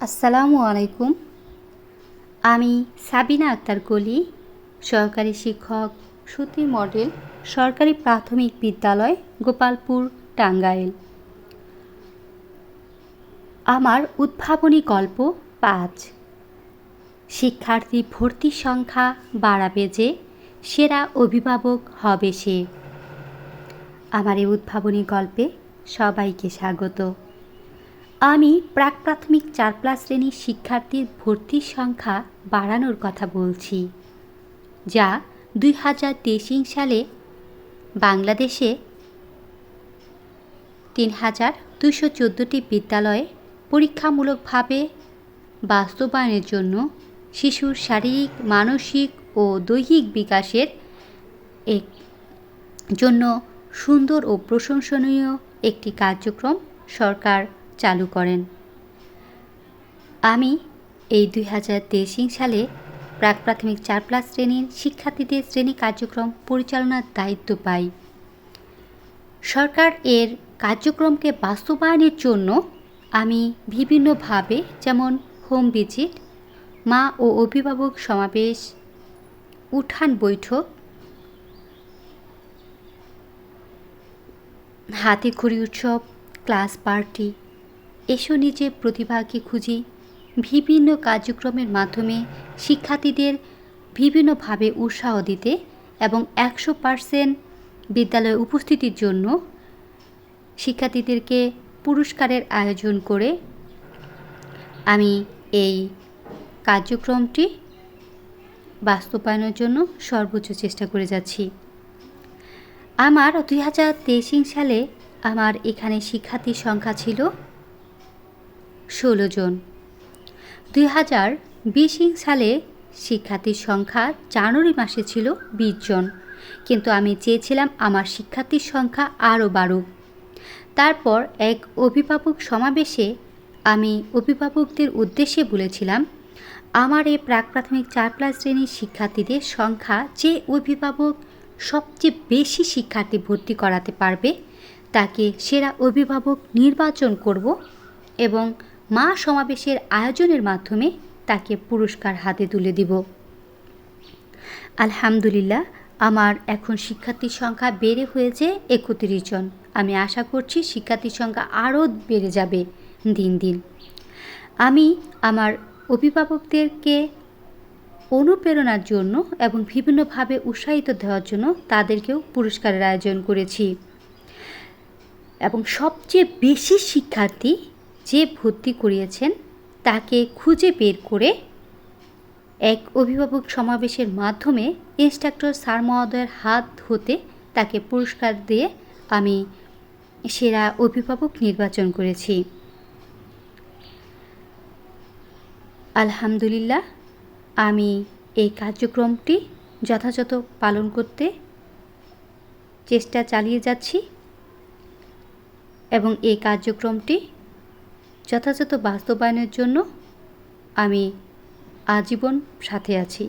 আসসালামু আলাইকুম। আমি সাবিনা আক্তার কলি, সহকারী শিক্ষক, সুতি মডেল সরকারি প্রাথমিক বিদ্যালয়, গোপালপুর, টাঙ্গাইল। আমার উদ্ভাবনী গল্প ৫। শিক্ষার্থী ভর্তির সংখ্যা বাড়াবে যে, সেরা অভিভাবক হবে সে। আমার এই উদ্ভাবনী গল্পে সবাইকে স্বাগত। আমি প্রাক প্রাথমিক ৪+ শ্রেণীর শিক্ষার্থীর ভর্তির সংখ্যা বাড়ানোর কথা বলছি, যা ২০২৩ সালে বাংলাদেশে ৩,২১৪টি বিদ্যালয়ে পরীক্ষামূলকভাবে বাস্তবায়নের জন্য শিশুর শারীরিক, মানসিক ও দৈহিক বিকাশের জন্য সুন্দর ও প্রশংসনীয় একটি কার্যক্রম সরকার চালু করেন। আমি এই ২০২৩ সালে প্রাক প্রাথমিক ৪+ শ্রেণীর শিক্ষার্থীদের শ্রেণী কার্যক্রম পরিচালনার দায়িত্ব পাই। সরকার এর কার্যক্রমকে বাস্তবায়নের জন্য আমি বিভিন্নভাবে, যেমন হোম ভিজিট, মা ও অভিভাবক সমাবেশ, উঠান বৈঠক, হাতেখড়ি উৎসব, ক্লাস পার্টি, এসো নিজে প্রতিভাকে খুঁজি, বিভিন্ন কার্যক্রমের মাধ্যমে শিক্ষার্থীদের বিভিন্নভাবে উৎসাহ দিতে এবং ১০০% বিদ্যালয়ে উপস্থিতির জন্য শিক্ষার্থীদেরকে পুরস্কারের আয়োজন করে আমি এই কার্যক্রমটি বাস্তবায়নের জন্য সর্বোচ্চ চেষ্টা করে যাচ্ছি। আমার ২০২৩ সালে আমার এখানে শিক্ষার্থীর সংখ্যা ছিল ১৬ জন। ২০২০ সালে শিক্ষার্থীর সংখ্যা জানুয়ারি মাসে ছিল ২০ জন, কিন্তু আমি চেয়েছিলাম আমার শিক্ষার্থীর সংখ্যা আরও বাড়ুক। তারপর এক অভিভাবক সমাবেশে আমি অভিভাবকদের উদ্দেশ্যে বলেছিলাম, আমার এই প্রাক প্রাথমিক ৪+ শ্রেণীর শিক্ষার্থীদের সংখ্যা যে অভিভাবক সবচেয়ে বেশি শিক্ষার্থী ভর্তি করাতে পারবে তাকে সেরা অভিভাবক নির্বাচন করব এবং মা সমাবেশের আয়োজনের মাধ্যমে তাকে পুরস্কার হাতে তুলে দিব। আলহামদুলিল্লাহ, আমার এখন শিক্ষার্থীর সংখ্যা বেড়ে হয়েছে ৩১ জন। আমি আশা করছি শিক্ষার্থীর সংখ্যা আরও বেড়ে যাবে দিন দিন। আমি আমার অভিভাবকদেরকে অনুপ্রেরণার জন্য এবং বিভিন্নভাবে উৎসাহিত দেওয়ার জন্য তাদেরকেও পুরস্কারের আয়োজন করেছি এবং সবচেয়ে বেশি শিক্ষার্থী যে ভর্তি করিয়েছেন তাকে খুঁজে বের করে এক অভিভাবক সমাবেশের মাধ্যমে ইন্সট্রাক্টর স্যার মহোদয়ের হাত হতে তাকে পুরস্কার দিয়ে আমি সেরা অভিভাবক নির্বাচন করেছি। আলহামদুলিল্লাহ, আমি এই কার্যক্রমটি যথাযথ পালন করতে চেষ্টা চালিয়ে যাচ্ছি এবং এই কার্যক্রমটি যথাযথ বাস্তবায়নের জন্য আমি আজীবন সাথে আছি।